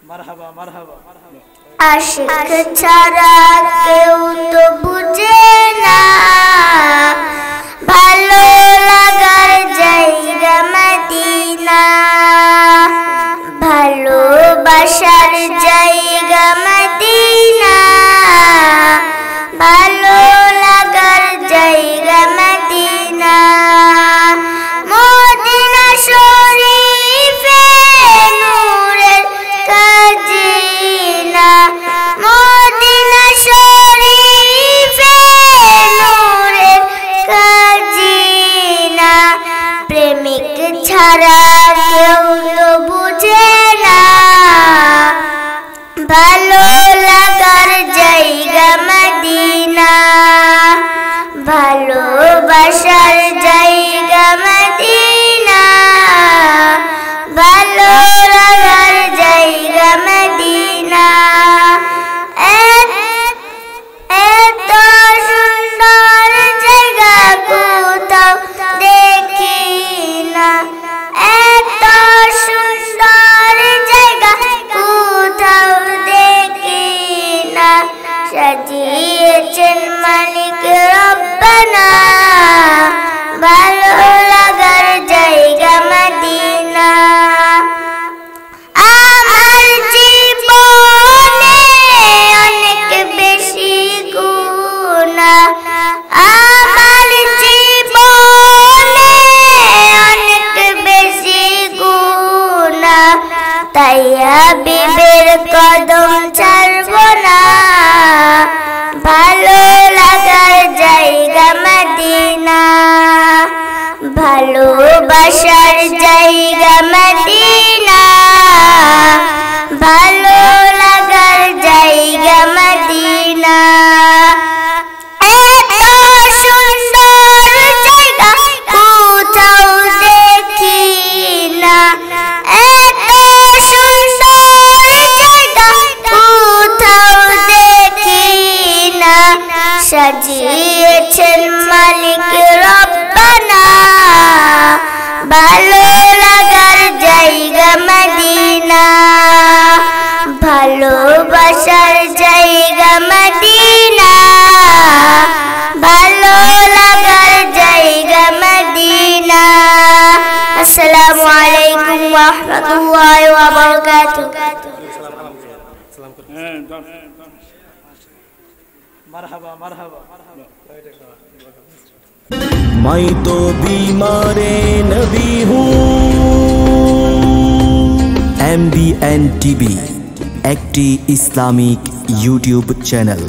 মারহাবা মারহাবা আশিক ছাড়া কেউ তো বুঝে না ভালো লাগার জায়গা মদিনা ভালোবাসার জায়গা মদিনা ভালো লাগার জায়গা মদিনা মদিনা শরীফে নূরের খাজিনা মদিনা শরীফে নূরের খাজিনা প্রেমিক ছাড়া কেউ তো বুঝে না ভালো লাগার জায়গা মদিনা ভালোবাসার জায়গা মদিনা ভালো লাগার জায়গা মদিনা এত সুন্দর জায়গা কোথাও দেখি না এত সুন্দর জায়গা কোথাও দেখি না সাজিয়েছেন মালিক রব্বানা ভালো লাগার জায়গা মদিনা আমার জীবনে অনেক বেশি গুনাহ আমার জীবনে অনেক বেশি গুনাহ তাই হাবিবের কদম ছাড়ব না ভালো লাগার জায়গা মদিনা ভালোবাসার জায়গা মদিনা ভালো লাগার জায়গা মদিনা এত সুন্দর জায়গা কোথাও দেখি না এত সুন্দর জায়গা কোথাও দেখি না সাজিয়েছেন মালিক রব্বানা ভালো লাগার জায়গা মদিনা ভালোবাসার জায়গা মদিনা ভালো লাগার জায়গা মদিনা আসসালামু আলাইকুম ওয়া রাহমাতুল্লাহি ওয়া বারাকাতুহু মারহাবা মারহাবা मैं तो बीमारे नबी हूँ MBN TV একটি ইসলামিক ইউটিউব চ্যানেল।